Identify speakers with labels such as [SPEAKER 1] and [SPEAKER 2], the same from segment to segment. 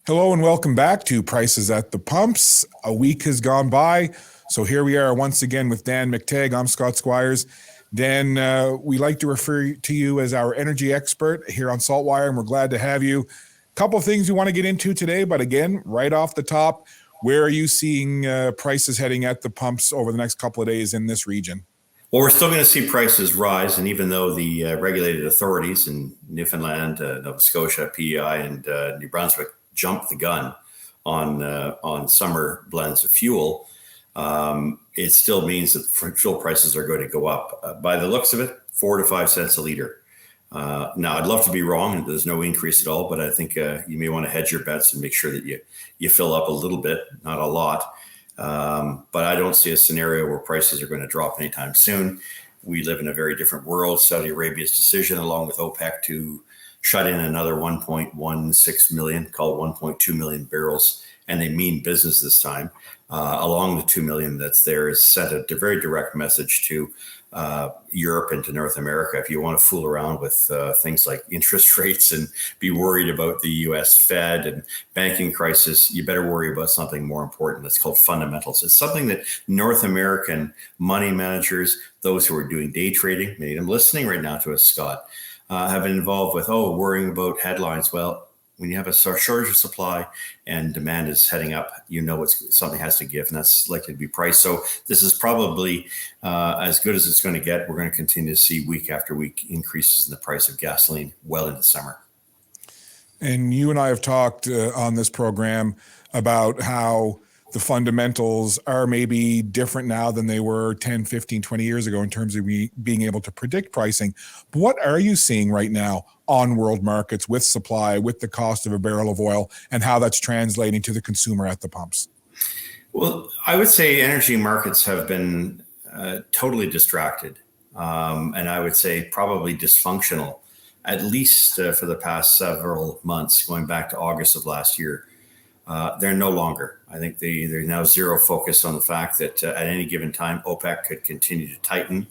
[SPEAKER 1] Hello and welcome back to Prices at the Pumps. A week has gone by, so here we are once again with Dan McTeague. I'm Scott Squires. Dan, we like to refer to you as our energy expert here on SaltWire, and we're glad to have you. A couple of things we want to get into today, but again, right off the top, where are you seeing prices heading at the pumps over the next couple of days in this region?
[SPEAKER 2] Well, we're still going to see prices rise, and even though the regulated authorities in Newfoundland, Nova Scotia, PEI, and New Brunswick jumped the gun on summer blends of fuel, it still means that fuel prices are going to go up. By the looks of it, 4 to 5 cents a liter. Now, I'd love to be wrong and there's no increase at all, but I think you may want to hedge your bets and make sure that you fill up a little bit, not a lot. But I don't see a scenario where prices are going to drop anytime soon. We live in a very different world. Saudi Arabia's decision, along with OPEC, to shut in another 1.16 million, call it 1.2 million barrels, and they mean business this time. Along the 2 million that's there is sent a very direct message to Europe and to North America. If you want to fool around with things like interest rates and be worried about the US Fed and banking crisis, you better worry about something more important that's called fundamentals. It's something that North American money managers, those who are doing day trading, many of them listening right now to us, Scott, have been involved with, worrying about headlines. Well, when you have a shortage of supply and demand is heading up, something has to give, and that's likely to be price. So this is probably as good as it's going to get. We're going to continue to see week after week increases in the price of gasoline well into summer.
[SPEAKER 1] And you and I have talked on this program about how the fundamentals are maybe different now than they were 10, 15, 20 years ago in terms of being able to predict pricing. But what are you seeing right now on world markets with supply, with the cost of a barrel of oil, and how that's translating to the consumer at the pumps?
[SPEAKER 2] Well, I would say energy markets have been totally distracted, and I would say probably dysfunctional, at least for the past several months, going back to August of last year. They're no longer. I think there's now zero focus on the fact that at any given time, OPEC could continue to tighten.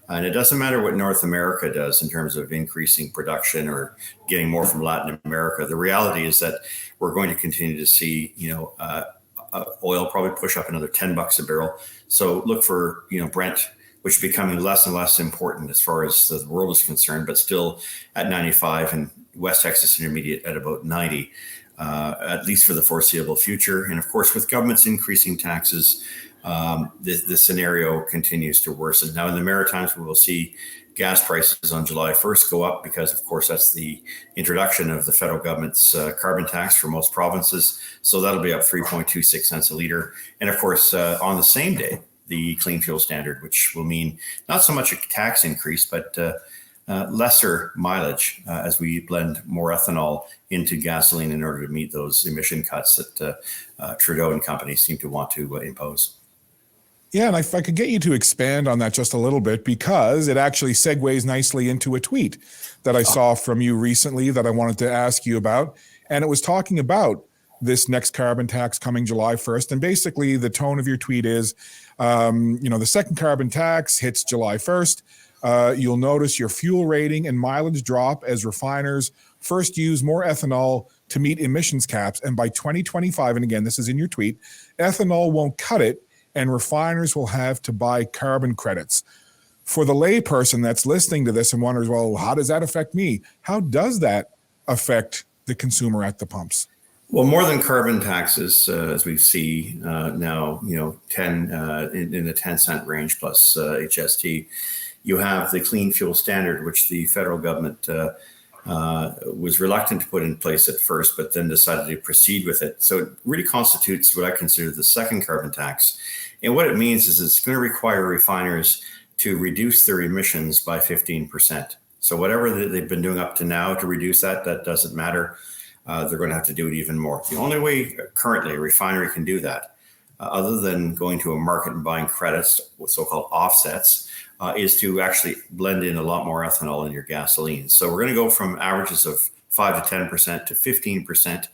[SPEAKER 2] And it doesn't matter what North America does in terms of increasing production or getting more from Latin America. The reality is that we're going to continue to see, oil probably push up another $10 a barrel. So look for, Brent, which is becoming less and less important as far as the world is concerned, but still at 95 and West Texas Intermediate at about 90. At least for the foreseeable future. And of course, with governments increasing taxes, the scenario continues to worsen. Now, in the Maritimes, we will see gas prices on July 1st go up because, of course, that's the introduction of the federal government's carbon tax for most provinces. So that'll be up 3.26 cents a liter. And of course, on the same day, the clean fuel standard, which will mean not so much a tax increase, but lesser mileage as we blend more ethanol into gasoline in order to meet those emission cuts that Trudeau and company seem to want to impose.
[SPEAKER 1] Yeah, and if I could get you to expand on that just a little bit, because it actually segues nicely into a tweet that I saw from you recently that I wanted to ask you about. And it was talking about this next carbon tax coming July 1st. And basically the tone of your tweet is, the second carbon tax hits July 1st. You'll notice your fuel rating and mileage drop as refiners first use more ethanol to meet emissions caps. And by 2025, and again, this is in your tweet, ethanol won't cut it and refiners will have to buy carbon credits. For the layperson that's listening to this and wonders, well, how does that affect me? How does that affect the consumer at the pumps?
[SPEAKER 2] Well, more than carbon taxes, as we see now, 10 in the 10 cent range plus HST. You have the clean fuel standard, which the federal government was reluctant to put in place at first, but then decided to proceed with it. So it really constitutes what I consider the second carbon tax. And what it means is it's going to require refiners to reduce their emissions by 15%. So whatever they've been doing up to now to reduce that doesn't matter. They're going to have to do it even more. The only way currently a refinery can do that, other than going to a market and buying credits, so-called offsets, is to actually blend in a lot more ethanol in your gasoline. So we're going to go from averages of 5 to 10% to 15%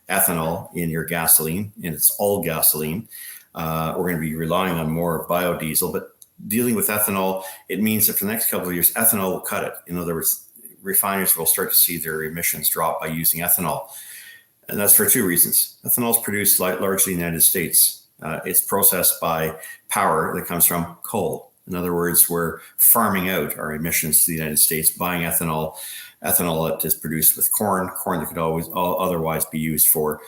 [SPEAKER 2] ethanol in your gasoline, and it's all gasoline. We're going to be relying on more biodiesel, but dealing with ethanol, it means that for the next couple of years, ethanol will cut it. In other words, refiners will start to see their emissions drop by using ethanol. And that's for two reasons. Ethanol is produced largely in the United States. It's processed by power that comes from coal. In other words, we're farming out our emissions to the United States, buying ethanol that is produced with corn that could otherwise be used for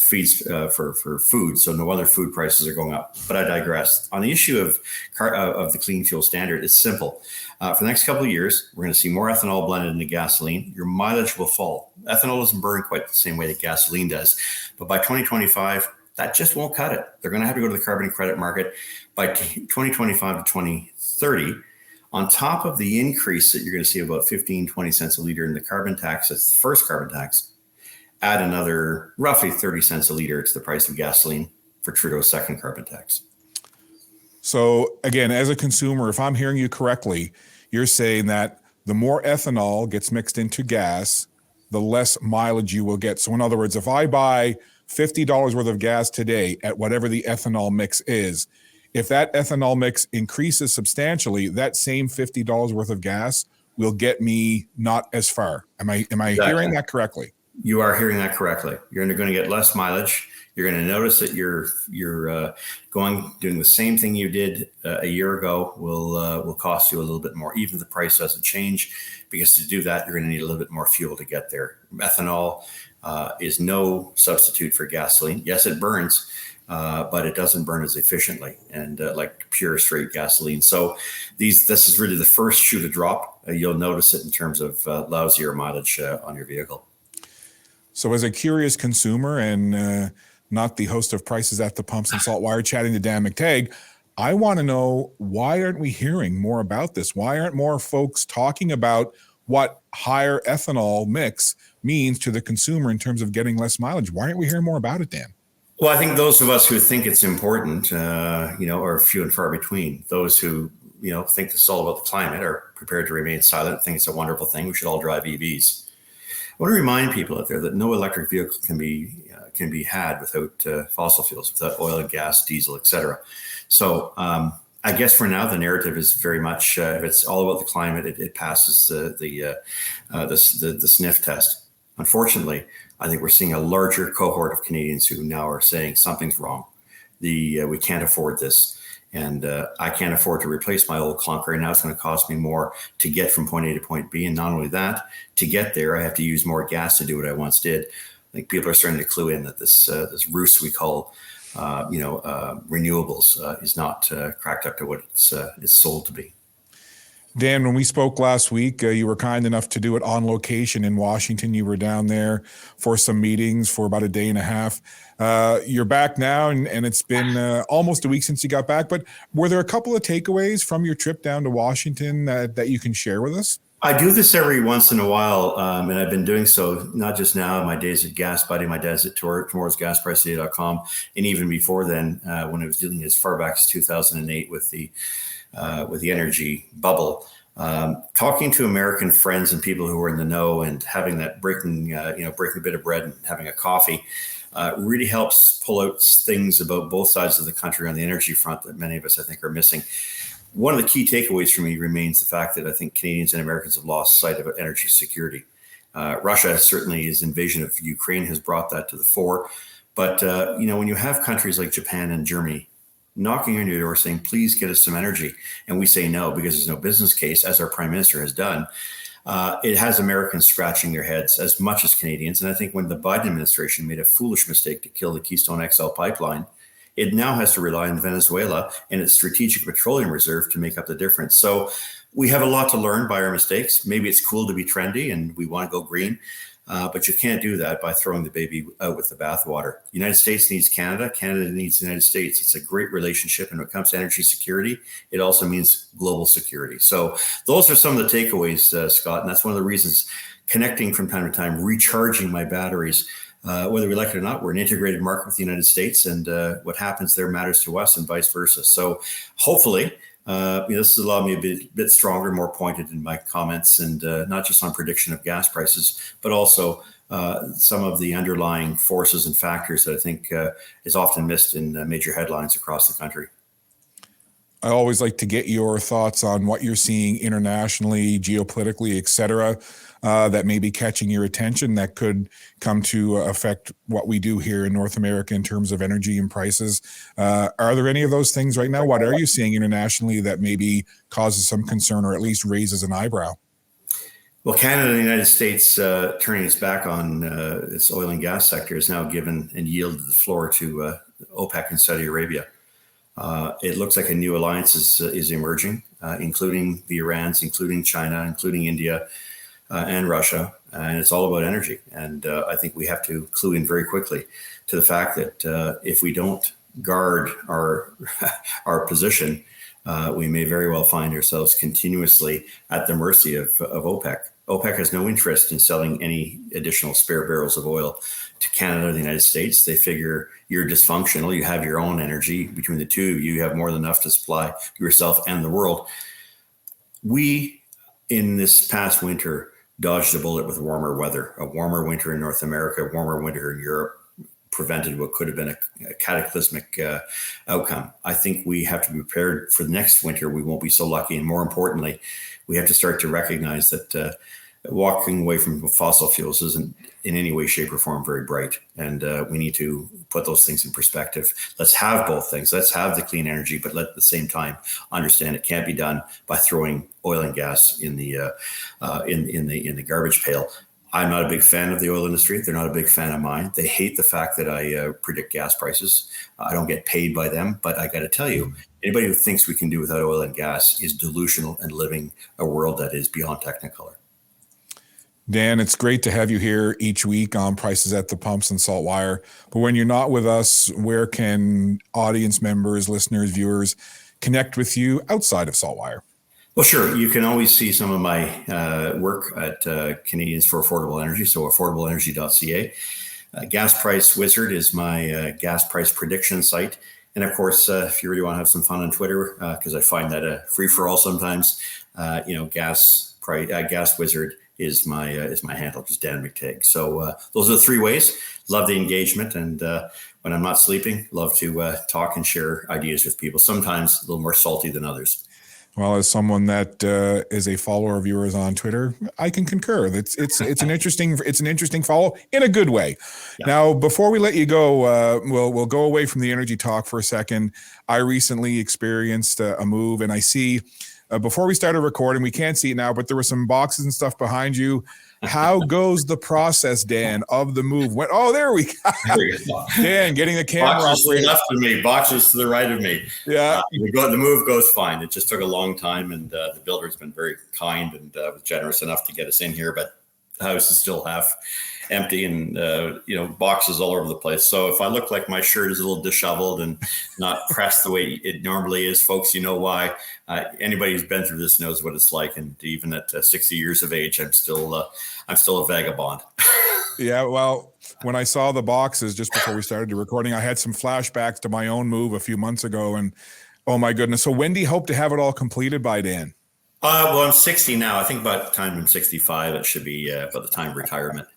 [SPEAKER 2] feeds for food. So no other food prices are going up. But I digress. On the issue of the clean fuel standard, it's simple. For the next couple of years, we're going to see more ethanol blended into gasoline. Your mileage will fall. Ethanol doesn't burn quite the same way that gasoline does. But by 2025, that just won't cut it. They're going to have to go to the carbon credit market by 2025 to 2030. On top of the increase that you're going to see about 15-20 cents a liter in the carbon tax, that's the first carbon tax, add another roughly 30 cents a liter to the price of gasoline for Trudeau's second carbon tax.
[SPEAKER 1] So again, as a consumer, if I'm hearing you correctly, you're saying that the more ethanol gets mixed into gas, the less mileage you will get. So in other words, if I buy $50 worth of gas today at whatever the ethanol mix is, if that ethanol mix increases substantially, that same $50 worth of gas will get me not as far. Am I exactly hearing that correctly?
[SPEAKER 2] You are hearing that correctly. You're going to get less mileage. You're going to notice that you're doing the same thing you did a year ago will cost you a little bit more, even if the price doesn't change, because to do that, you're going to need a little bit more fuel to get there. Ethanol is no substitute for gasoline. Yes, it burns, but it doesn't burn as efficiently and like pure straight gasoline. So this is really the first shoe to drop. You'll notice it in terms of lousier mileage on your vehicle.
[SPEAKER 1] So as a curious consumer and not the host of Prices at the Pumps and SaltWire, chatting to Dan McTeague, I want to know, why aren't we hearing more about this? Why aren't more folks talking about what higher ethanol mix means to the consumer in terms of getting less mileage? Why aren't we hearing more about it, Dan?
[SPEAKER 2] Well, I think those of us who think it's important, are few and far between. Those who, think this is all about the climate are prepared to remain silent, think it's a wonderful thing. We should all drive EVs. I want to remind people out there that no electric vehicle can be had without fossil fuels, without oil and gas, diesel, etc. So I guess for now the narrative is very much if it's all about the climate, it passes the sniff test. Unfortunately, I think we're seeing a larger cohort of Canadians who now are saying something's wrong. We can't afford this. And I can't afford to replace my old clunker. And now it's going to cost me more to get from point A to point B. And not only that, to get there, I have to use more gas to do what I once did. I think people are starting to clue in that this ruse we call, renewables is not cracked up to what it's sold to be.
[SPEAKER 1] Dan, when we spoke last week, you were kind enough to do it on location in Washington. You were down there for some meetings for about a day and a half. You're back now, and it's been almost a week since you got back. But were there a couple of takeaways from your trip down to Washington that you can share with us?
[SPEAKER 2] I do this every once in a while, and I've been doing so not just now, my days at Gas Buddy, my days at tomorrowsgaspriceday.com, and even before then, when I was dealing as far back as 2008 with the energy bubble, talking to American friends and people who are in the know and having that breaking a bit of bread and having a coffee really helps pull out things about both sides of the country on the energy front that many of us, I think, are missing. One of the key takeaways for me remains the fact that I think Canadians and Americans have lost sight of energy security. Russia, certainly his invasion of Ukraine has brought that to the fore. But, when you have countries like Japan and Germany knocking on your door saying, please get us some energy, and we say no because there's no business case, as our prime minister has done, it has Americans scratching their heads as much as Canadians. And I think when the Biden administration made a foolish mistake to kill the Keystone XL pipeline, it now has to rely on Venezuela and its strategic petroleum reserve to make up the difference. So we have a lot to learn by our mistakes. Maybe it's cool to be trendy and we want to go green, but you can't do that by throwing the baby out with the bathwater. The United States needs Canada. Canada needs the United States. It's a great relationship. And when it comes to energy security, it also means global security. So those are some of the takeaways, Scott. And that's one of the reasons connecting from time to time, recharging my batteries. Whether we like it or not, we're an integrated market with the United States, and what happens there matters to us and vice versa. So hopefully, this has allowed me to be a bit stronger, more pointed in my comments, and not just on prediction of gas prices, but also some of the underlying forces and factors that I think is often missed in major headlines across the country.
[SPEAKER 1] I always like to get your thoughts on what you're seeing internationally, geopolitically, et cetera, that may be catching your attention that could come to affect what we do here in North America in terms of energy and prices. Are there any of those things right now? What are you seeing internationally that maybe causes some concern or at least raises an eyebrow?
[SPEAKER 2] Well, Canada and the United States turning its back on its oil and gas sector has now given and yielded the floor to OPEC and Saudi Arabia. It looks like a new alliance is emerging, including the Irans, including China, including India and Russia. And it's all about energy. And I think we have to clue in very quickly to the fact that if we don't guard our our position, we may very well find ourselves continuously at the mercy of OPEC. OPEC has no interest in selling any additional spare barrels of oil to Canada or the United States. They figure you're dysfunctional. You have your own energy. Between the two, you have more than enough to supply yourself and the world. We, in this past winter, dodged a bullet with warmer weather. A warmer winter in North America, a warmer winter in Europe prevented what could have been a cataclysmic outcome. I think we have to be prepared for the next winter. We won't be so lucky. And more importantly, we have to start to recognize that walking away from fossil fuels isn't in any way, shape, or form very bright. And we need to put those things in perspective. Let's have both things. Let's have the clean energy, but at the same time understand it can't be done by throwing oil and gas in the garbage pail. I'm not a big fan of the oil industry. They're not a big fan of mine. They hate the fact that I predict gas prices. I don't get paid by them, but I got to tell you, anybody who thinks we can do without oil and gas is delusional and living a world that is beyond technicolor.
[SPEAKER 1] Dan, it's great to have you here each week on Prices at the Pumps and SaltWire. But when you're not with us, where can audience members, listeners, viewers connect with you outside of SaltWire?
[SPEAKER 2] Well, sure. You can always see some of my work at Canadians for Affordable Energy, so affordableenergy.ca. Gas Price Wizard is my gas price prediction site. And of course, if you really want to have some fun on Twitter, because I find that a free-for-all sometimes, Gas Wizard is my handle, just Dan McTeague. So those are the three ways. Love the engagement, and when I'm not sleeping, love to talk and share ideas with people. Sometimes a little more salty than others.
[SPEAKER 1] Well, as someone that is a follower of yours on Twitter, I can concur. It's an interesting follow in a good way. Yeah. Now, before we let you go, we'll go away from the energy talk for a second. I recently experienced a move, and I see before we started recording, we can't see it now, but there were some boxes and stuff behind you. How goes the process, Dan, of the move? There we go. Dan, getting the camera.
[SPEAKER 2] Boxes to the left of me, boxes to the right of me.
[SPEAKER 1] Yeah.
[SPEAKER 2] The move goes fine. It just took a long time, and the builder's been very kind and was generous enough to get us in here, but the house is still half empty and, boxes all over the place. So if I look like my shirt is a little disheveled and not pressed the way it normally is, folks, you know why. Anybody who's been through this knows what it's like. And even at 60 years of age, I'm still a vagabond.
[SPEAKER 1] Yeah, well, when I saw the boxes just before we started the recording, I had some flashbacks to my own move a few months ago. And oh my goodness. So when do you hope to have it all completed by, Dan?
[SPEAKER 2] Well, I'm 60 now. I think by the time I'm 65, it should be by the time of retirement.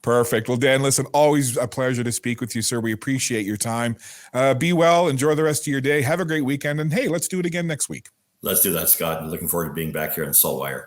[SPEAKER 1] Perfect. Well, Dan, listen, always a pleasure to speak with you, sir. We appreciate your time. Be well. Enjoy the rest of your day. Have a great weekend. And hey, let's do it again next week.
[SPEAKER 2] Let's do that, Scott. I'm looking forward to being back here on SaltWire.